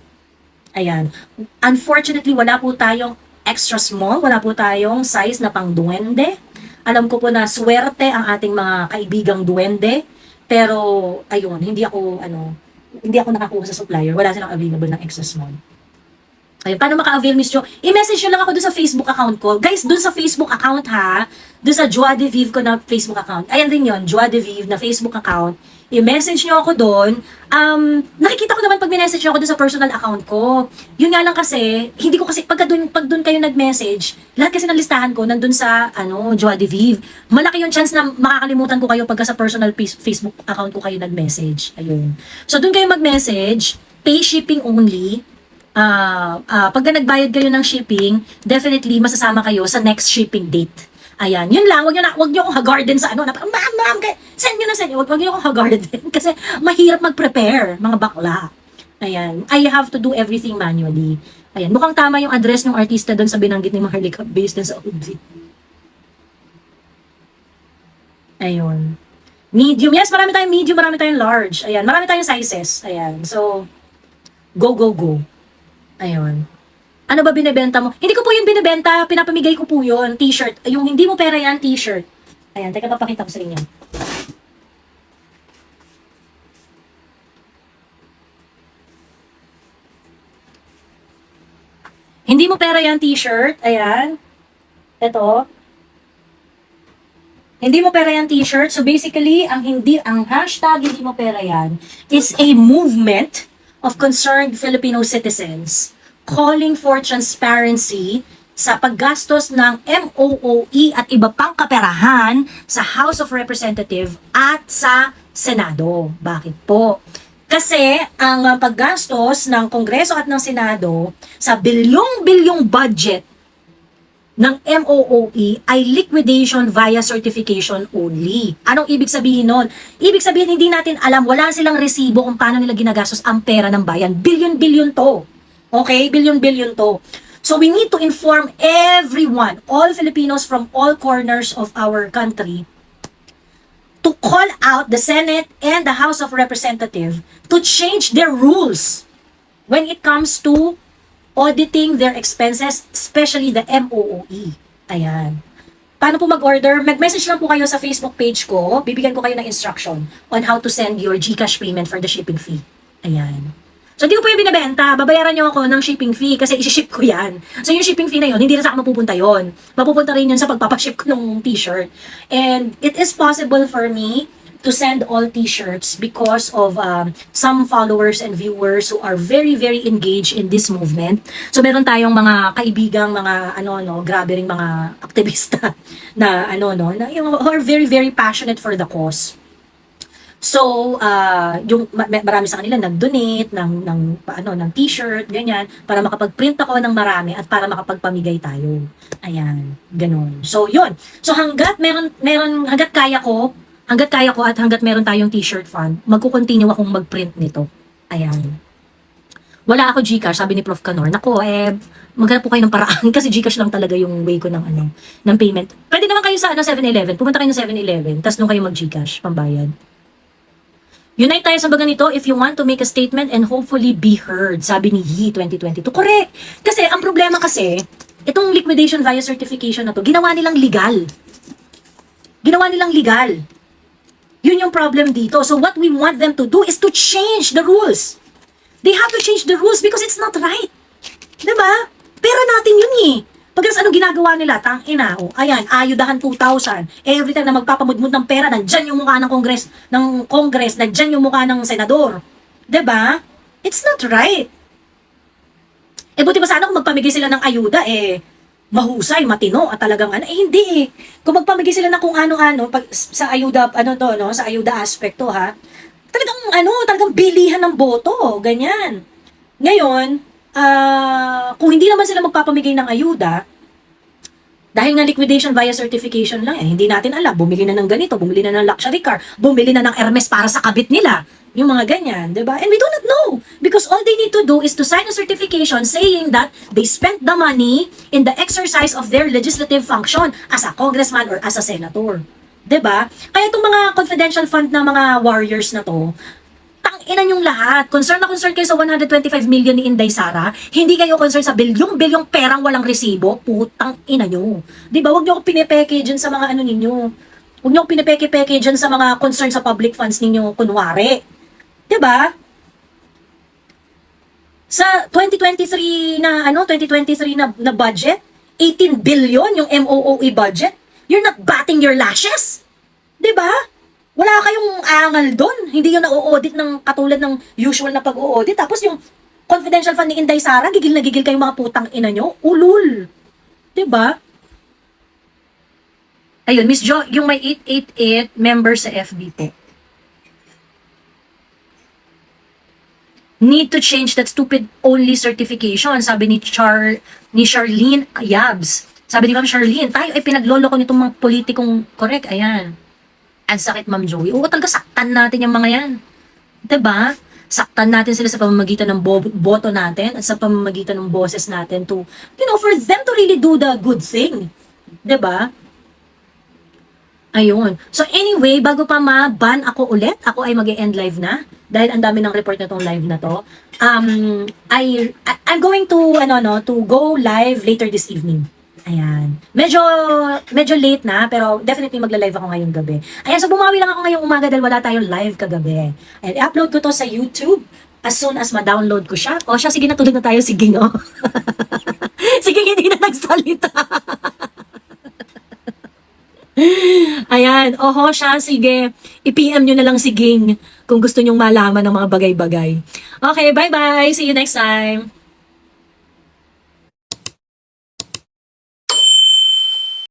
Ayan. Unfortunately, wala po tayong extra small, wala po tayong size na pang duwende. Alam ko po na swerte ang ating mga kaibigang duwende, pero ayun, hindi ako nakakuha sa supplier. Wala silang available ng extra small. Ayun, paano maka-avail, Miss Jo? I-message nyo lang ako doon sa Facebook account ko. Guys, doon sa Facebook account ha, doon sa Joa de Vive ko na Facebook account. Ayan din yon, Joa de Vive na Facebook account. I-message nyo ako doon. Nakikita ko naman pag minessage nyo ako doon sa personal account ko. Yun nga lang kasi, hindi ko kasi, pag doon kayo nag-message, lahat kasi ng listahan ko nandun sa, Joa de Vive. Malaki yung chance na makakalimutan ko kayo pagka sa personal Facebook account ko kayo nag-message. Ayun. So, doon kayo mag-message, pay shipping only. Pagka nagbayad kayo ng shipping, definitely masasama kayo sa next shipping date. Ayan, yun lang, wag niyo akong hagarden sa ano, na parang, ma'am, send niyo, wag niyo akong hagarden kasi mahirap mag-prepare, mga bakla. Ayan, I have to do everything manually. Ayan, mukhang tama yung address ng artista doon sa binanggit ni Maharlika based din sa OB. Ayun. Medium, yes, marami tayong medium, marami tayong large. Ayan, marami tayong sizes. Ayan, so, go. Ayun. Ano ba binibenta mo? Hindi ko po yung binibenta, pinapamigay ko po yun, t-shirt. Yung hindi mo pera yan, t-shirt. Ayan, teka, papakita ko sa inyo. Hindi mo pera yan, t-shirt. Ayan. Ito. Hindi mo pera yan, t-shirt. So basically, ang hashtag hindi mo pera yan is a movement of concerned Filipino citizens calling for transparency sa paggastos ng MOOE at iba pang kaperahan sa House of Representatives at sa Senado. Bakit po? Kasi ang paggastos ng Kongreso at ng Senado sa bilyong-bilyong budget ng MOOE ay liquidation via certification only. Anong ibig sabihin nun? Ibig sabihin hindi natin alam, wala silang resibo kung paano nila ginagastos ang pera ng bayan. Bilyon-bilyon to. Okay? Bilyon-bilyon to. So we need to inform everyone, all Filipinos from all corners of our country, to call out the Senate and the House of Representatives to change their rules when it comes to auditing their expenses, especially the MOOE. Ayan. Paano po mag-order? Mag-message lang po kayo sa Facebook page ko. Bibigyan ko kayo ng instruction on how to send your GCash payment for the shipping fee. Ayan. So, hindi ko po yung binibenta. Babayaran nyo ako ng shipping fee kasi isi-ship ko yan. So, yung shipping fee na yun, hindi na sa akin mapupunta yun. Mapupunta rin yun sa pagpapaship ko ng t-shirt. And it is possible for me to send all t-shirts because of some followers and viewers who are very, very engaged in this movement. So, meron tayong mga kaibigang, mga, grabe ring mga aktivista na, na, who are very, very passionate for the cause. So, yung marami sa kanila nag-donate ng t-shirt, ganyan, para makapag-print ako ng marami at para makapagpamigay tayo. Ayan, ganun. So, yun. So, hanggat kaya ko at hanggat meron tayong t-shirt fund, magko-continue akong mag-print nito. Ayan. Wala ako GCash, sabi ni Prof. Canor. Nako, maghanap po kayo ng paraan kasi GCash lang talaga yung way ko ng payment. Pwede naman kayo sa 7-Eleven. Pumunta kayo ng 7-Eleven, tapos nung kayo mag-GCash, pambayad. Unite tayo sa baga nito if you want to make a statement and hopefully be heard, sabi ni Yi 2022. Correct! Kasi ang problema kasi, itong liquidation via certification na to, ginawa nilang legal. Yun yung problem dito. So what we want them to do is to change the rules. They have to change the rules because it's not right. Diba? Pera natin yun eh. Pagkas ano ginagawa nila, tangina, ayan, ayudahan 2,000. Every time na magpapamudmud ng pera, nandyan yung mukha ng Congress, nandyan yung mukha ng senador. 'Di ba? It's not right. Buti pa sana kung magpamigay sila ng ayuda, mahusay, matino, at talagang hindi eh. Kung magpamigay sila ng kung ano-ano, sa ayuda, sa ayuda aspekto talagang bilihan ng boto, ganyan. Ngayon, kung hindi naman sila magpapamigay ng ayuda, dahil nga liquidation via certification lang, hindi natin alam, bumili na ng ganito, bumili na ng luxury car, bumili na ng Hermes para sa kabit nila, yung mga ganyan, diba? And we do not know, because all they need to do is to sign a certification saying that they spent the money in the exercise of their legislative function as a congressman or as a senator. Diba? Kaya itong mga confidential fund na mga warriors na to, tang-ina yung lahat. Concern na concern kayo sa 125 million ni Inday Sara. Hindi kayo concern sa bilyong-bilyong perang walang resibo. Putang ina nyo. Diba? Huwag nyo ako pinipeke dyan sa mga ninyo. Huwag nyo ako pinipeke-peke dyan sa mga concern sa public funds ninyo, kunwari. Diba? Sa 2023 na budget, 18 billion yung MOOE budget. You're not batting your lashes. Diba? Wala kayong angal doon. Hindi yung na-audit ng katulad ng usual na pag-audit. Tapos yung confidential fund ni Inday Sara, gigil na gigil kayong mga putang ina nyo. Ulul. Diba? Ayun, Miss Jo, yung may 888 members sa FB po. Need to change that stupid only certification, sabi ni Charlene Yabs. Sabi ni Ma'am Charlene, tayo ay pinagloloko nitong mga politikong correct. Ayan. Ang sakit, Ma'am Joey. Oo, talaga saktan natin yung mga yan. 'Di ba? Saktan natin sila sa pamamagitan ng boto natin at sa pamamagitan ng boses natin to, for them to really do the good thing. 'Di ba? Ayun. So anyway, bago pa ma-ban ako ulit, ako ay mag-end live na dahil ang dami ng report na tong live na to. I'm going to to go live later this evening. Ayan. Medyo late na, pero definitely magla-live ako ngayong gabi. Ayan, so bumawi lang ako ngayong umaga dahil wala tayong live kagabi. And i-upload ko to sa YouTube as soon as ma-download ko siya. O siya, sige na, tulog na tayo, sige no. Sige, hindi na nagsalita. Ayan, oho siya, sige. I-PM nyo na lang si Ging kung gusto nyong malaman ng mga bagay-bagay. Okay, bye-bye. See you next time.